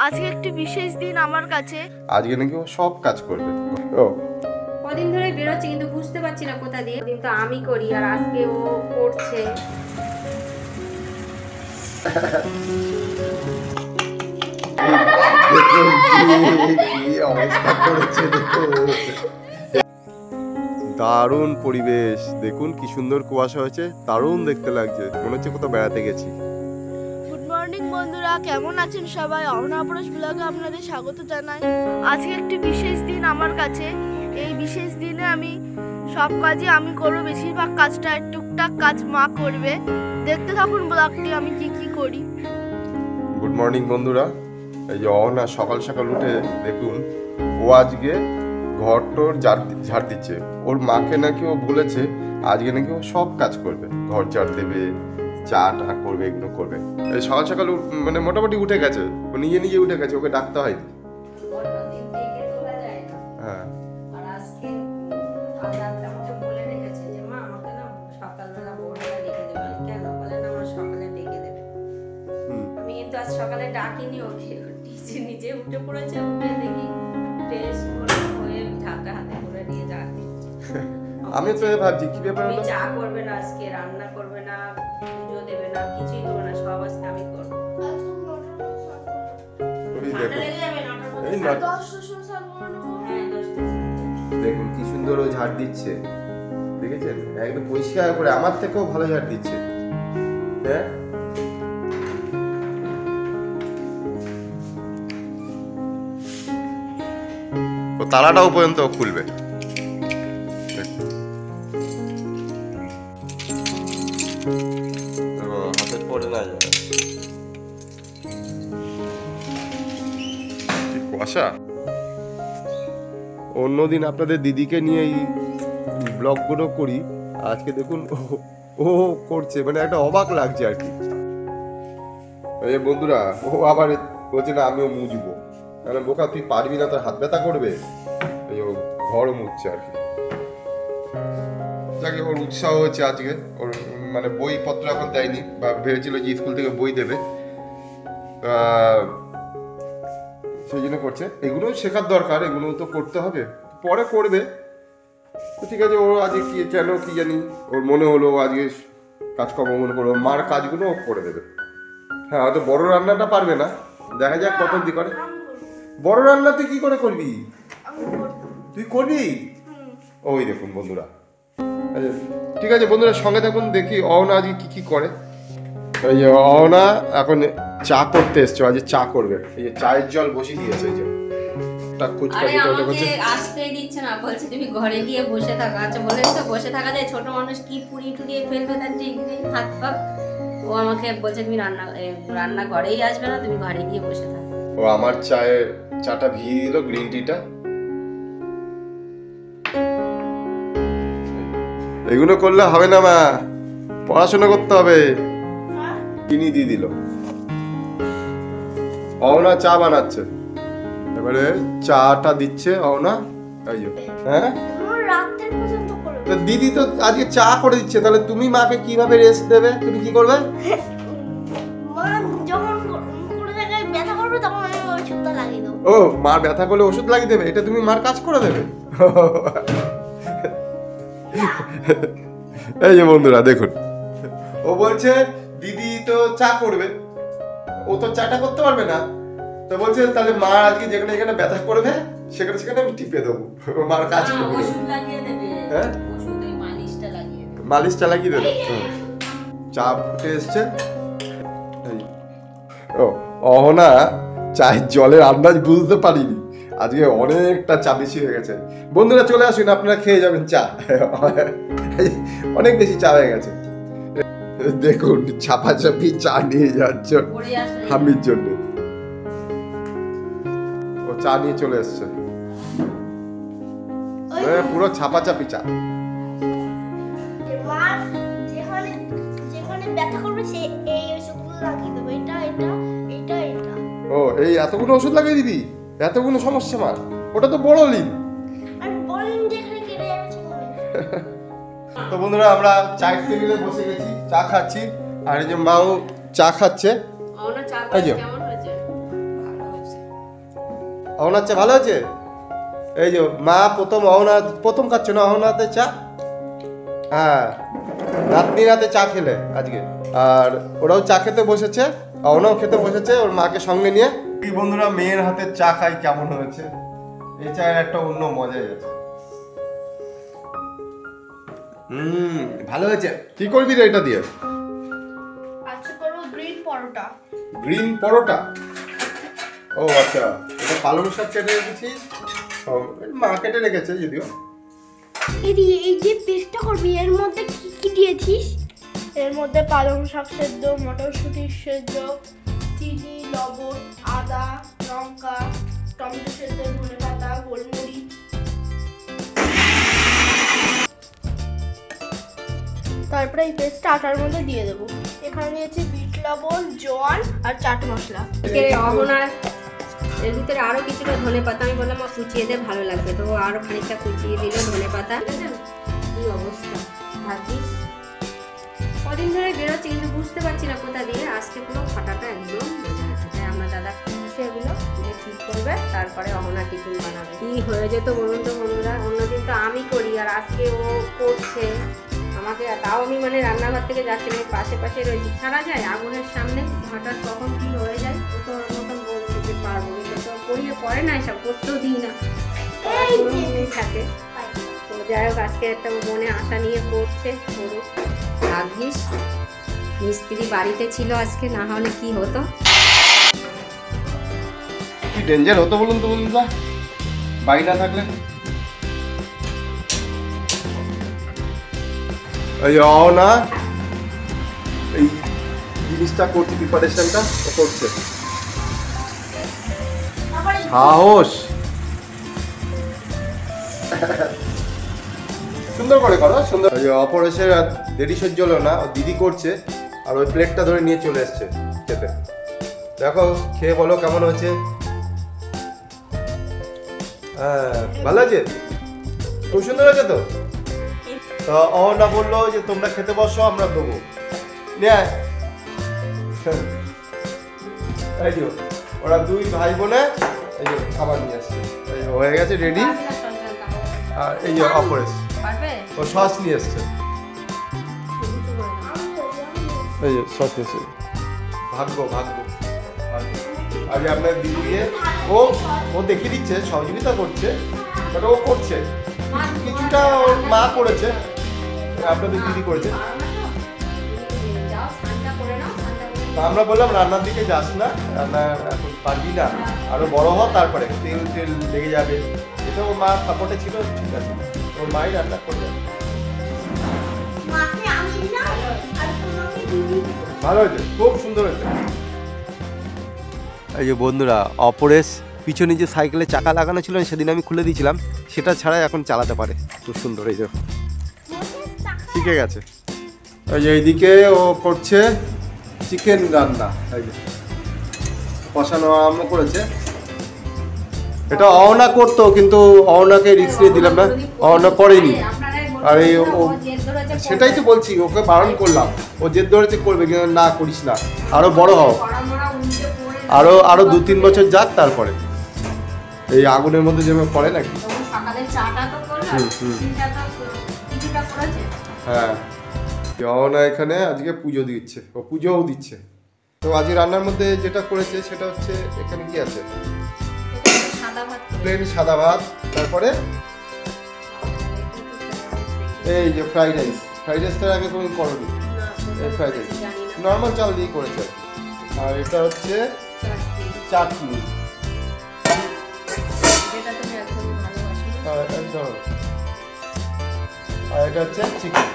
আজকে একটি বিশেষ দিন আমার কাছে। আজকে নাকি ও সব কাজ করবে। ও কদিন ধরে বেরোচ্ছে কিন্তু বুঝতে পারছি না কোথা দিয়ে। দিন তো আমি করি আর আজকে ও করছে। দারুণ পরিবেশ, দেখুন কি সুন্দর কুয়াশা হয়েছে, দারুণ দেখতে লাগছে, মনে হচ্ছে কোথাও বেড়াতে গেছি। গুড মর্নিং বন্ধুরা, কেমন আছেন সবাই? অহনাপরশ ব্লগে আপনাদের স্বাগত জানাই। আজকে একটি বিশেষ দিন আমার কাছে। এই বিশেষ দিনে আমি সব কাজই আমি করবো, বেশিরভাগ কাজটা টুকটাক কাজ মা করবে। দেখতে থাকুন ব্লগটি আমি কি কি করি। গুড মর্নিং বন্ধুরা, এই যে অহনা সকাল সকাল উঠে দেখুন ও আজকে ঘরটোর ঝাড় দিচ্ছে। ওর মাকে নাকি ও বলেছে আজকে নাকি ও সব কাজ করবে, ঘর ঝাড় দেবে, চা টা করবে, এগুলো করবে। এই সকাল সকাল মানে মোটামুটি উঠে গেছে, ও নিজে নিজে উঠে গেছে, ওকে ডাকতে হয়নি। হ্যাঁ, সকালে ডাকিনি ওকে, নিজে উঠে পড়েছে। উঠে দেখি ফ্রেশ হয়ে ঝাঁটা হাতে করে নিয়ে যাচ্ছি। আমি তো ভাবছি কি ব্যাপার হলো, চা করবে না আজকে, রান্না করবে না, পুজো দেবে না, কিছুই করবে না, সব আজকে আমি করবো। দেখুন কি সুন্দর ও ঝাড় দিচ্ছে, দেখেছেন? একদম পরিষ্কার করে, আমার থেকেও ভালো ঝাড় দিচ্ছে। হ্যাঁ, ও তালাটাও পর্যন্ত খুলবে। হাতের পরে না যায় কুয়াশা। অন্যদিন আপনাদের দিদিকে নিয়ে এই ব্লগগুলো করি, আজকে দেখুন ও করছে, মানে একটা অবাক লাগছে আর কি। এই বন্ধুরা, ও আবার বলছে না আমিও মুজবো, কারণ বোকা তুই পারবি না, তোর হাত ব্যথা করবে। এই ও ঘর মুছছে আর কি। যাকে ওর উৎসাহ হচ্ছে আজকে, ওর মানে বইপত্র এখন দেয়নি, বা ভেবেছিল যে স্কুল থেকে বই দেবে, সেই জন্য করছে। এগুলো শেখার দরকার, এগুলো তো করতে হবে, পরে করবে। তো ঠিক আছে, ও আজকে কি কেন কি জানি ওর মনে হলো আজকে কাজকর্ম মনে করো, মার কাজগুলো ও করে দেবে। হ্যাঁ, হয়তো বড় রান্নাটা পারবে না, দেখা যাক কত দি করে। বড় রান্না তুই কি করে করবি? তুই করবি? ওই দেখুন বন্ধুরা। আচ্ছা ঠিক আছে বন্ধুরা, সঙ্গে থাকুন, দেখি অহনা আজকে কি কি করে। এই যে অহনা এখন চা করতে এসছে, আজকে চা করবে। এই যে চায়ের জল বসিয়ে দিয়েছে, এই যে আসতেই দিচ্ছে না, বলছে তুমি ঘরে গিয়ে বসে থাকো। আচ্ছা বলে তো বসে থাকা যায়? ছোট মানুষ কি পুড়িয়ে টুড়িয়ে ফেলবে, তার ঠিক নেই হাত পা। ও আমাকে বলছে তুমি রান্না ঘরেই আসবে না, তুমি ঘরে গিয়ে বসে থাকো। ও আমার চাটা ভিজিয়ে দিল, গ্রিন টিটা। এগুলো করলে হবে না মা, পড়াশোনা করতে হবে। চিনি দিয়ে দিল। অহনা চা বানাচ্ছে, এবারে চাটা দিচ্ছে অহনা। এই যে হ্যাঁ, দিদি তো আজকে চা করে দিচ্ছে, তাহলে তুমি মাকে কিভাবে রেস্ট দেবে? তুমি কি করবে? ও, মার ব্যথা করলে ওষুধ লাগিয়ে দেবে, এটা তুমি মার কাজ করে দেবে। এই যে বন্ধুরা দেখুন, ও বলছে দিদি তো চা করবে, ও তো চাটা করতে পারবে না, তো বলছে তাহলে মা আজকে যেখানে যেখানে ব্যথা করবে সেখানে সেখানে আমি টিপে দেবো, মার কাজ করবে। ওষুধ লাগিয়ে দেবে। হ্যাঁ, ওষুধে মালিশটা লাগিয়ে দেবে। মালিশটা লাগিয়ে দেবে। চা ফুটে এসছে। ও অহনা চায়ের জলের আন্দাজ বুঝতে পারিনি, আজকে অনেকটা চা বেশি হয়ে গেছে। বন্ধুরা চলে আসুন, আপনারা খেয়ে যাবেন চা, অনেক বেশি চা হয়ে গেছে। দেখুন চাপাচাপি চা নিয়ে যাচ্ছ হামির জন্য, ও চা নিয়ে চলে এসছে, পুরো ছাপাচাপি চা। ও এই এতগুলো ওষুধ লাগিয়ে দিবি? এতগুলো সমস্যা মার, ওটা তো বড় লিন। তো বন্ধুরা আমরা চায়ের টেবিলে বসে গেছি, চা খাচ্ছি, আর এই যে মাও চা খাচ্ছে। অহনার চা ভালো আছে? এই যে মা প্রথম খাচ্ছে না অহনাতে চা। হ্যাঁ, রাত্রি রাতে চা খেলে আজকে, আর ওরাও চা খেতে বসেছে, অহনাও খেতে বসেছে ওর মাকে সঙ্গে নিয়ে। কি বন্ধুরা, মেয়ের হাতে চা খাই কেমন হয়েছে, এই চায়ের একটা অন্য মজাই আছে। ভালো হয়েছে। কি করবি রে এটা দিয়ে? আজকে করবো গ্রিন পরোটা। গ্রিন পরোটা? ও আচ্ছা, এটা পালং শাক কেটে রেখেছিস? মা কেটে রেখেছে যদিও। এই যে পেস্টটা করবি এর মধ্যে কি কি দিয়েছিস? এর মধ্যে পালং শাক সেদ্ধ, মটরশুঁটি সেদ্ধ, চিনি, লবণ, আদা, লঙ্কা, টমেটো সেদ্ধ, ধনেপাতা, গোলমরিচ। তারপরে এই পেস্টটা আটার মধ্যে দিয়ে দেবো। এখানে দিয়েছি বিট লবণ, জোয়ান আর চাট মশলা। অহনার এর ভিতরে আরো কিছুটা ধনেপাতা আমি বললাম কুচিয়ে দে, ভালো লাগবে, তো আরো খানিকটা কুচিয়ে দিল ধনেপাতা। কি অবস্থা ভাবিস, কদিন ধরে বেরোচ্ছি কিন্তু বুঝতে পারছি না কোথা দিয়ে। আজকে পুরো ফাটাটা একদম বোঝা যাচ্ছে। তাই আমার দাদা সেগুলো ঠিক করবে, তারপরে অহনা টিফিন বানাবে। কি হয়ে যেত বলুন তো বন্ধুরা, অন্যদিন তো আমি করি আর আজকে ও করছে আমাকে। তাও আমি মানে রান্নাঘর থেকে যাচ্ছি, আমি পাশে পাশে রয়েছি, ছাড়া যায় আগুনের সামনে, হঠাৎ কখন কি হয়ে যায়। ও তো ওর মতন বলছে যে পারবো, কিন্তু তো করিয়ে পড়ে না, এসব করতেও দিই না, থাকে। তো যাই হোক, আজকে একটা মনে আশা নিয়ে করছে, করুক। ভাগ্যিস মিস্ত্রি বাড়িতে ছিল আজকে, না হলে কি হতো। কি ডেঞ্জার হতো বলুন তো বন্ধুরা বাড়ি না থাকলে। এই অহনা এই জিনিসটা করছে, প্রিপারেশনটা করছে, সাহস। সুন্দর করে করো, সুন্দর। অপরেশের দেরি সহ্য হলো না, দিদি করছে আর ওই প্লেটটা ধরে নিয়ে চলে এসছে খেতে। দেখো খেয়ে বলো কেমন হয়েছে। হ্যাঁ ভালো আছে, খুব সুন্দর হয়েছে তো। অহনা বললো যে তোমরা খেতে বসো, আমরা দেবো। এই যে ওরা দুই ভাই বোনে এই যে খাবার নিয়ে আসছে, এই যে হয়ে গেছে রেডি। আর এই যে অপরেশ ও সস নিয়ে এসছে, এই যে সস এসে। ভাগ্য ভাগ্য ভাগ্য। আগে আপনার দিদি দিয়ে ও দেখিয়ে দিচ্ছে, সহযোগিতা করছে, বাট ও করছে কিছুটা, ওর মা করেছে, আপনাদের দিদি করেছে। আমরা বললাম রান্নার দিকে যাস না, রান্না এখন পারবি না, আরো বড় হ, তারপরে তেল তেল লেগে যাবে। এটা ওর মা সাপোর্টে ছিল, ঠিক আছে, ওর মাই রান্না করবে। ভালো হয়েছে, খুব সুন্দর হয়েছে। এই যে বন্ধুরা, অপরেশ পিছনে যে সাইকেলে চাকা লাগানো ছিল সেদিন আমি খুলে দিয়েছিলাম, সেটা ছাড়াই এখন চালাতে পারে, খুব সুন্দর। এই যে শিখে গেছে। এই যে এইদিকে ও করছে চিকেন রান্না, এই যে কষানো আরম্ভ করেছে। এটা অহনা করতো, কিন্তু অহনাকে রিস্ক নিয়ে দিলাম না, অহনা করেনি। আর এই ও সেটাই তো বলছি, ওকে বারণ করলাম, ও জেদ ধরেছে করবে, কিন্তু না করিস না, আরো বড় হও, আরো 2-3 বছর যাক, তারপরে এই আগুনের মধ্যে যেভাবে পড়ে নাকি। হ্যাঁ, অহনা এখানে আজকে পুজো দিচ্ছে, ও পুজোও দিচ্ছে। তো আজকে রান্নার মধ্যে যেটা করেছে সেটা হচ্ছে, এখানে কি আছে, প্লেন সাদা ভাত, তারপরে এই যে ফ্রাইড রাইস। ফ্রাইড রাইসটা আগে তুমি করোনি, এই ফ্রাইড রাইস নর্মাল চাল দিয়ে করেছে। আর এটা হচ্ছে চাটনি, আর এটা হচ্ছে চিকেন।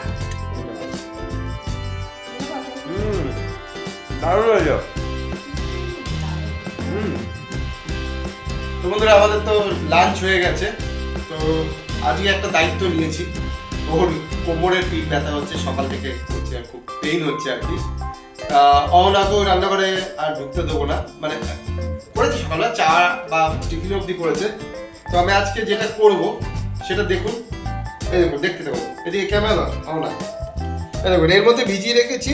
দারুণ হয়েছে। তো বন্ধুরা, আমাদের তো লাঞ্চ হয়ে গেছে। তো আজকে একটা দায়িত্ব নিয়েছি, ওর কোমরের পিঠ ব্যথা হচ্ছে, সকাল থেকে হচ্ছে, খুব পেইন হচ্ছে আর কি। অহনা তো রান্নাঘরে আর ঢুকতে দেবো না, মানে করেছে সকালবেলা চা বা টিফিন অবধি করেছে। তো আমি আজকে যেটা করব সেটা দেখুন, এই দেখুন, দেখতে দেবো, এদিকে ক্যামেরা অহনা। এই দেখুন, এর মধ্যে ভিজিয়ে রেখেছি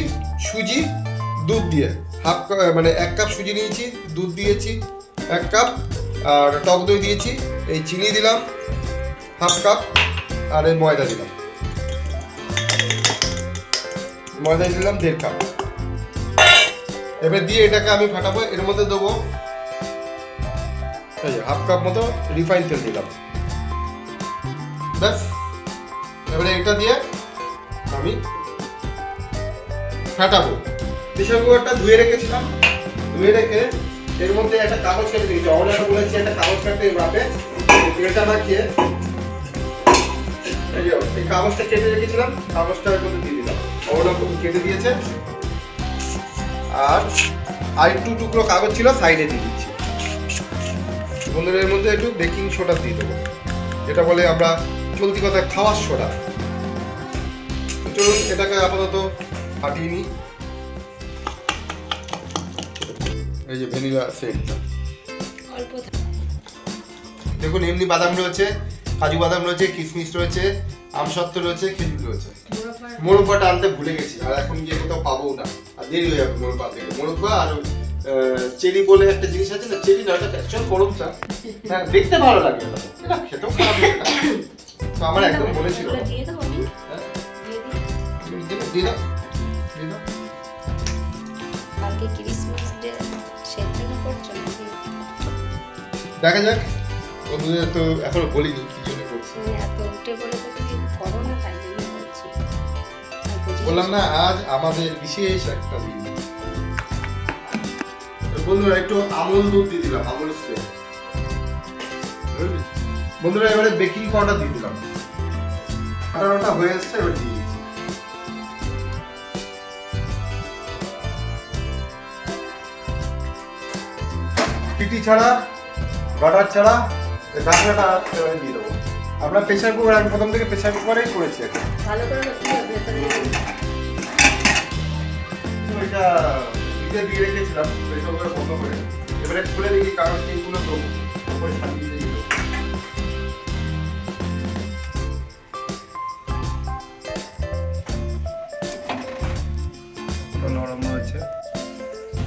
সুজি দুধ দিয়ে, মানে 1 কাপ সুজি নিয়েছি, দুধ দিয়েছি 1 কাপ, আর টক দই দিয়েছি, এই চিনি দিলাম 1/2 কাপ, আর এই ময়দা দিলাম 1.5 কাপ। এবার দিয়ে এটাকে আমি ফাটাবো। এর মধ্যে দেবো এই 1/2 কাপ মতো রিফাইন তেল দিলাম, ব্যাস। এবারে এটা দিয়ে আমি ফাটাবো। প্রেসার কুকারটা ধুয়ে রেখেছিলাম, ধুয়ে রেখে এর মধ্যে একটা কাগজ কেটে দিয়েছি, অনেক বলেছি একটা কাগজ কাটতে এভাবে তেলটা মাখিয়ে এই কাগজটা কেটে রেখেছিলাম, কাগজটা এর মধ্যে দিয়ে দিলাম, অনেক কেটে দিয়েছে। আর একটু টুকরো কাগজ ছিল সাইডে দিয়ে দিচ্ছি। বন্ধুরা এর মধ্যে একটু বেকিং সোডা দিয়ে দেবো, যেটা বলে আমরা চলতি কথায় খাওয়ার সোডা। চলুন এটাকে আপাতত ফাটিয়ে নিই। এই যে ভ্যানিলা সেন্ট, দেখুন এমনি বাদাম রয়েছে, কাজু বাদাম রয়েছে, কিশমিশ রয়েছে, আমসত্ত্ব রয়েছে, খেজুর রয়েছে। মোরব্বাটা আনতে ভুলে গেছি, আর এখন গিয়ে কোথাও পাবো না, আর দেরি হয়ে যাবে মোরব্বা থেকে। মোরব্বা আর চেরি বলে একটা জিনিস আছে না, চেরি না, এটা অ্যাকচুয়াল করম চা। হ্যাঁ, দেখতে ভালো লাগে, এটা খেতেও খারাপ লাগে না। তো আমার একদম মনে ছিল। দেখা যাক, বন্ধুদের তো এখনো বলিনি কি জন্য করছি। বললাম না আজ আমাদের বিশেষ একটা দিন। বন্ধুরা একটু আমুল দুধ দিয়ে দিলাম, আমুল স্প্রে। বন্ধুরা এবারে বেকিং পাউডার দিয়ে দিলাম, আটাটা হয়ে এসছে, এবার দিয়ে দিচ্ছি। পিটি ছাড়া, বাটার ছাড়া ঢাকনাটা এবারে দিয়ে দেবো। আমরা প্রেসার কুকার, আমি প্রথম থেকে প্রেসার কুকারেই করেছি। ভালো করে ওইটা দিয়ে রেখেছিলাম প্রেসার কুকার বন্ধ করে। এবারে খুলে দেখি কাগজ টিনগুলো দেবো, উপরে সাজিয়ে দিয়ে দেবো। নরম হয়েছে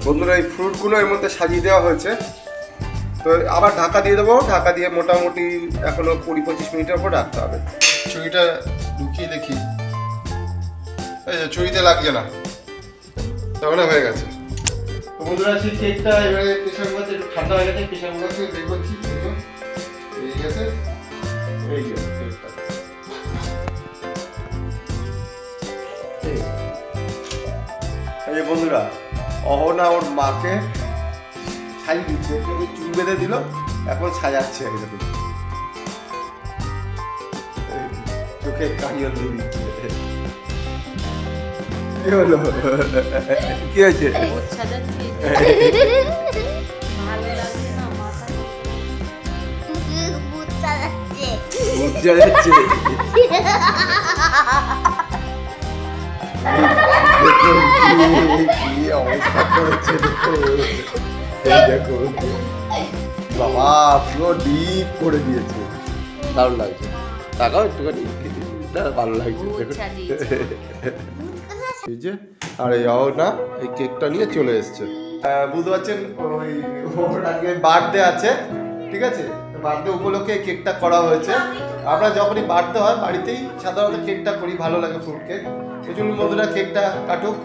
বন্ধুরা, এই ফ্রুটগুলো এর মধ্যে সাজিয়ে দেওয়া হয়েছে। তো আবার ঢাকা দিয়ে দেবো, ঢাকা দিয়ে মোটামুটি এখনো 20-25 মিনিটের উপর রাখতে হবে। ছুরিটা ঢুকিয়ে দেখি, এই যে ছুরিতে লাগছে না, তাহলে হয়ে গেছে। তো বন্ধুরা সেই কেকটা এবারে প্রেসার কুকারে একটু ঠান্ডা হয়ে গেছে, প্রেসার কুকারকে বের করছি, এই গেছে, এই গেছে কেকটা। এই যে বন্ধুরা, অহনা ওর মাকে সাজিয়ে দিচ্ছে, চুল বেঁধে দিল, এখন সাজাচ্ছে। চোখে কাজল দিয়ে দিচ্ছে। কি হলো, কি হয়েছে? বুঝা যাচ্ছে। কি অবস্থা করেছে দেখো বাবা, পুরো ডিপ করে দিয়েছে, দারুণ লাগছে। টাকাও একটুখানি ভালো লাগছে এই যে। আর এই না এই কেকটা নিয়ে চলে এসছে, বুঝতে পারছেন, ওই ওর আজকে বার্থডে আছে, ঠিক আছে? বার্থডে উপলক্ষে কেকটা করা হয়েছে। আমরা যখনই বার্থডে হয় বাড়িতেই সাধারণত কেকটা করি, ভালো লাগে ফ্রুট কেক। এই জন্য বন্ধুরা কেকটা কাটুক।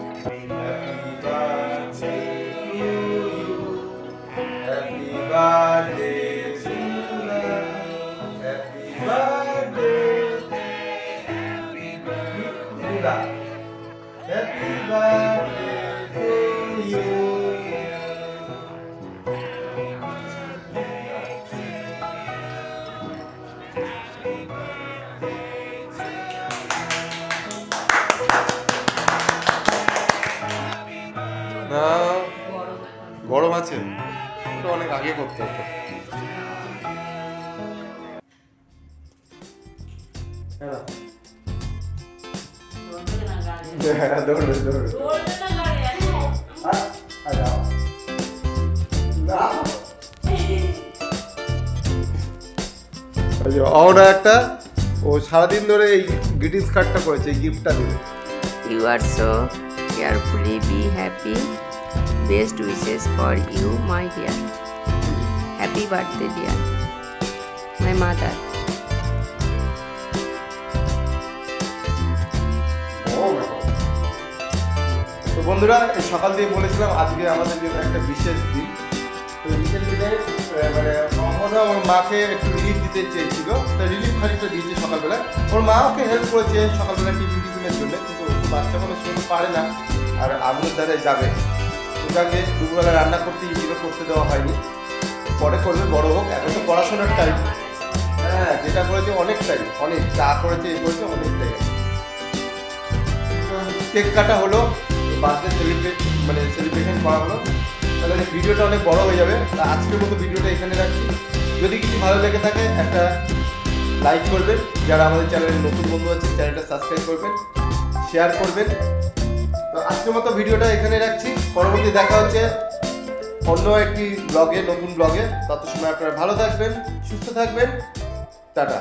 না গরম আছে, ওটা অনেক আগে করতে হতো। অহনা একটা, ও সারাদিন ধরে এই গ্রিটিংস কার্ডটা করেছে, এই গিফটটা দিল। You are so carefully, be happy. Best wishes for you, my dear. Happy happy birthday dear my mother. তো বন্ধুরা, এই সকাল দিয়ে বলেছিলাম আজকে আমাদের জন্য একটা বিশেষ দিন। তো বিশেষ দিনে মানে অহনা ওর মাকে একটু রিলিফ দিতে চেয়েছিল, তো রিলিফ খানিকটা দিয়েছে সকালবেলা। ওর মা ওকে হেল্প করেছে সকালবেলা টিফিনের জন্য, কিন্তু বাচ্চা মানুষ শুনতে পারে না আর আগুনের দ্বারা যাবে। ওটাকে দুপুরবেলা রান্না করতে গিয়েছিল, করতে দেওয়া হয়নি, পরে করবে, বড় হোক। এখন তো পড়াশোনার টাইম। হ্যাঁ, যেটা করেছে অনেকটাই, অনেক যা করেছে এই করেছে অনেকটাই। কেক কাটা হলো, বার্থডে সেলিব্রেশন করা হলো। তাহলে ভিডিওটা অনেক বড় হয়ে যাবে। আজকের মতো ভিডিওটা এখানে রাখছি। যদি কিছু ভালো লেগে থাকে একটা লাইক করবেন, যারা আমাদের চ্যানেলের নতুন বন্ধু আছে চ্যানেলটা সাবস্ক্রাইব করবেন, শেয়ার করবেন। তো আজকের মতো ভিডিওটা এখানে রাখছি। পরবর্তী দেখা হচ্ছে অন্য একটি ব্লগে, নতুন ব্লগে। তত সময় আপনারা ভালো থাকবেন, সুস্থ থাকবেন। টাটা।